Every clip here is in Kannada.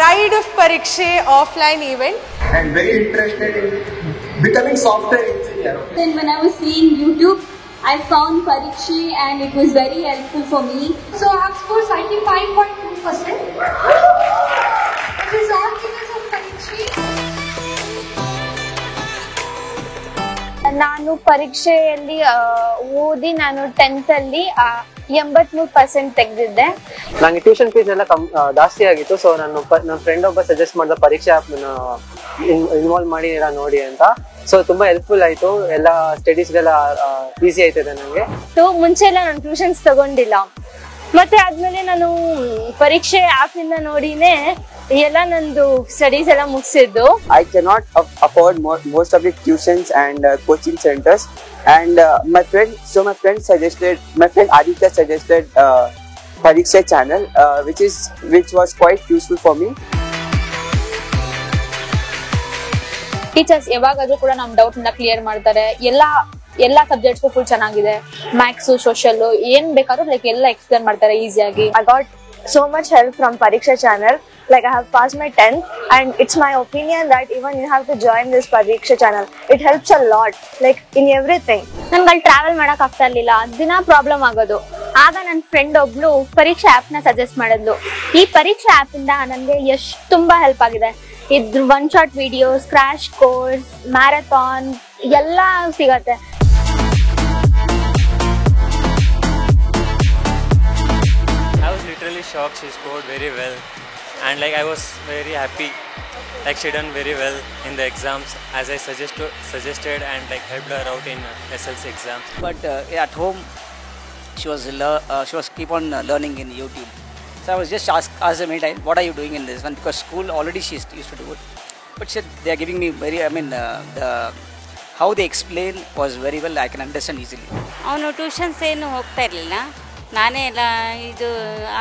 bride of Parikshe offline event. And very interested in becoming software engineer. Then when I was seeing YouTube, I found Parikshe and it was very helpful for me. So I scored 95.2%. It is all because of Parikshe. ನಾನು ಪರೀಕ್ಷೆಯಲ್ಲಿ ಓದಿ ನಾನು 10th ಅಲ್ಲಿ 83% ತೆಗೆದಿದ್ದೆ. ನಂಗೆ ಟ್ಯೂಷನ್ ಫೀಸ್ ಎಲ್ಲ ಜಾಸ್ತಿ ಆಗಿತ್ತು. ಸೊ ನನ್ನ ಫ್ರೆಂಡ್ ಒಬ್ಬ ಸಜೆಸ್ಟ್ ಮಾಡಿದ ಪರೀಕ್ಷೆ ಆಪ್ ಇನ್ವಾಲ್ವ್ ಮಾಡಿ ನೋಡಿ ಅಂತ. ಸೊ ತುಂಬಾ ಹೆಲ್ಪ್ಫುಲ್ ಆಯ್ತು. ಎಲ್ಲ ಸ್ಟಡೀಸ್ಗೆಲ್ಲ ಈಸಿ ಆಯ್ತದೆ ನನಗೆ. ಮುಂಚೆ ಎಲ್ಲ ನಾನು ಟ್ಯೂಷನ್ಸ್ ತಗೊಂಡಿಲ್ಲ. ಮತ್ತೆ ಆದ್ಮೇಲೆ ನಾನು ಪರೀಕ್ಷೆ ಆಪ್ ಇಂದ ನೋಡಿನೇ ಎಲ್ಲ ನಂದು ಸ್ಟಡೀಸ್ ಎಲ್ಲ ಮುಗಿಸಿದ್ದು. I cannot afford most of the tuitions and coaching centers, and my friend Aditya suggested Pariksha channel, which was quite useful for me. Teachers ಯಾವಾಗಾದ್ರೂ ಕೂಡ ನಮ್ ಡೌಟ್ ನ ಕ್ಲಿಯರ್ ಮಾಡ್ತಾರೆ. ಎಲ್ಲಾ ಸಬ್ಜೆಕ್ಟ್ಸ್ ಫುಲ್ ಚೆನ್ನಾಗಿದೆ. ಮ್ಯಾಥ್ಸ್, ಸೋಷಿಯಲ್ ಏನ್ ಬೇಕಾದ್ರೂ ಲೈಕ್ ಎಲ್ಲ ಎಕ್ಸ್ಪ್ಲೇನ್ ಮಾಡ್ತಾರೆ ಈಸಿಯಾಗಿ. I got so much help from Pariksha channel. Like I have passed my 10th and it's my opinion that even you have to join this Pariksha channel. It helps a lot, like in everything. ನಂಗೆ ಅಲ್ಲಿ ಟ್ರಾವೆಲ್ ಮಾಡಕ್ ಆಗ್ತಾ ಇರ್ಲಿಲ್ಲ, ದಿನ ಪ್ರಾಬ್ಲಮ್ ಆಗೋದು. ಆಗ ನನ್ನ ಫ್ರೆಂಡ್ ಒಬ್ಳು ಪರೀಕ್ಷಾ ಆಪ್ ನ ಸಜೆಸ್ಟ್ ಮಾಡಿದ್ಲು. ಈ ಪರೀಕ್ಷಾ ಆಪ್ ಇಂದ ನನಗೆ ತುಂಬಾ ಹೆಲ್ಪ್ ಆಗಿದೆ. ಇದ್ರ 1 shot videos, crash course, marathon ಎಲ್ಲ ಸಿಗತ್ತೆ. I was literally shocked. She scored very well, and like I was very happy. Like she done very well in the exams as I suggested and like helped her out in SLC exams. But at home, she was keep on learning in YouTube. So I was just asked her many times, what are you doing in this one? Because school already she used to do it. But she said they are giving me how they explain was very well. I can understand easily. ಅವನು ಟ್ಯೂಷನ್ಸ್ ಏನು ಹೋಗ್ತಾ ಇರಲಿಲ್ಲ. ನಾನೇ ಎಲ್ಲ ಇದು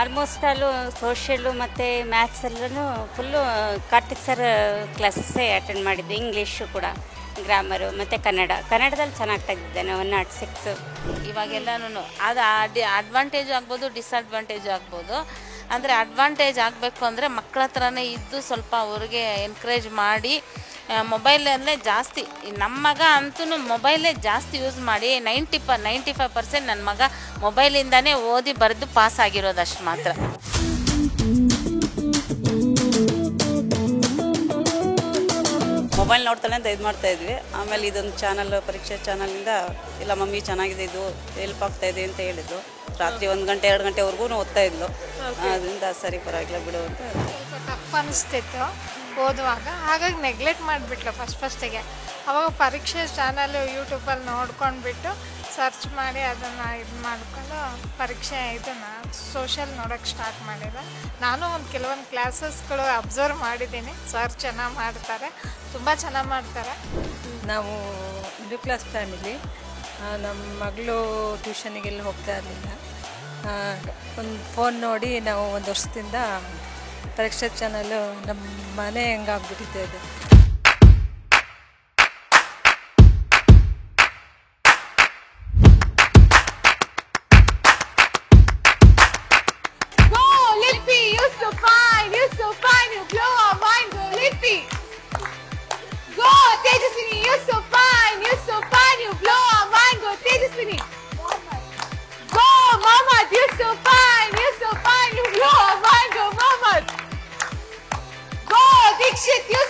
ಆಲ್ಮೋಸ್ಟ್ ಅಲ್ಲೂ ಸೋಷಿಯಲ್ಲು ಮತ್ತು ಮ್ಯಾಥ್ಸ್ ಎಲ್ಲನೂ ಫುಲ್ಲು ಕಾರ್ತಿಕ್ ಸರ್ ಕ್ಲಾಸಸ್ಸೇ ಅಟೆಂಡ್ ಮಾಡಿದ್ದೆ. ಇಂಗ್ಲೀಷು ಕೂಡ, ಗ್ರಾಮರು ಮತ್ತು ಕನ್ನಡದಲ್ಲಿ ಚೆನ್ನಾಗಿ ತೆಗೆದಿದ್ದೇನೆ 106. ಇವಾಗೆಲ್ಲನೂ ಅದು ಅಡ್ವಾಂಟೇಜು ಆಗ್ಬೋದು, ಡಿಸ್ಅಡ್ವಾಂಟೇಜು ಆಗ್ಬೋದು. ಅಂದರೆ ಅಡ್ವಾಂಟೇಜ್ ಆಗಬೇಕು ಅಂದರೆ ಮಕ್ಕಳ ಹತ್ರನೇ ಇದ್ದು ಸ್ವಲ್ಪ ಅವ್ರಿಗೆ ಎನ್ಕರೇಜ್ ಮಾಡಿ ಮೊಬೈಲಲ್ಲೇ ಜಾಸ್ತಿ. ನಮ್ಮ ಮಗ ಅಂತೂ ಮೊಬೈಲೇ ಜಾಸ್ತಿ ಯೂಸ್ ಮಾಡಿ 95% ನನ್ನ ಮಗ ಮೊಬೈಲಿಂದನೇ ಓದಿ ಬರೆದು ಪಾಸ್ ಆಗಿರೋದು ಅಷ್ಟು ಮಾತ್ರ. ಮೊಬೈಲ್ ನೋಡ್ತಾನೆ ಅಂತ ಇದು ಮಾಡ್ತಾಯಿದ್ವಿ. ಆಮೇಲೆ ಇದೊಂದು ಚಾನಲ್, ಪರೀಕ್ಷೆ ಚಾನಲಿಂದ ಇಲ್ಲ ಮಮ್ಮಿ ಚೆನ್ನಾಗಿದೆ, ಇದು ಹೆಲ್ಪ್ ಆಗ್ತಾಯಿದೆ ಅಂತ ಹೇಳಿದ್ರು. ರಾತ್ರಿ 1 ಗಂಟೆ 2 ಗಂಟೆವರೆಗೂ ಓದ್ತಾ ಇದ್ಲು. ಅದರಿಂದ ಸರಿ ಪರವಾಗಿಲ್ಲ ಬಿಡು ಅಂತ. ಟಫ್ ಅನಿಸ್ತಿತ್ತು ಓದುವಾಗ, ಹಾಗಾಗಿ ನೆಗ್ಲೆಕ್ಟ್ ಮಾಡಿಬಿಟ್ಲು ಫಸ್ಟಿಗೆ. ಅವಾಗ ಪರೀಕ್ಷೆ ಚಾನಲ್ ಯೂಟ್ಯೂಬಲ್ಲಿ ನೋಡ್ಕೊಂಡ್ಬಿಟ್ಟು ಸರ್ಚ್ ಮಾಡಿ ಅದನ್ನು ಇದು ಮಾಡಿಕೊಂಡು ಪರೀಕ್ಷೆ ಇದನ್ನು ಸೋಷಿಯಲ್ ನೋಡೋಕ್ಕೆ ಸ್ಟಾರ್ಟ್ ಮಾಡಿದೆ. ನಾನು ಕೆಲವೊಂದು ಕ್ಲಾಸಸ್ಗಳು ಅಬ್ಸರ್ವ್ ಮಾಡಿದ್ದೀನಿ. ಸರ್ ಚೆನ್ನಾಗಿ ಮಾಡ್ತಾರೆ, ತುಂಬ ಚೆನ್ನಾಗಿ ಮಾಡ್ತಾರೆ. ನಾವು ಮಿಡಲ್ ಕ್ಲಾಸ್ ಫ್ಯಾಮಿಲಿ. ನಮ್ಮ ಮಗಳು ಟ್ಯೂಷನಿಗೆಲ್ಲ ಹೋಗ್ತಾ ಇರಲಿಲ್ಲ. ಒಂದು ಫೋನ್ ನೋಡಿ ನಾವು 1 ವರ್ಷದಿಂದ ಪರೀಕ್ಷೆ ಚಾನಲು ನಮ್ಮ ಮನೆ ಹೆಂಗಾಗ್ಬಿಟ್ಟಿದೆ ಅದು. Shit, you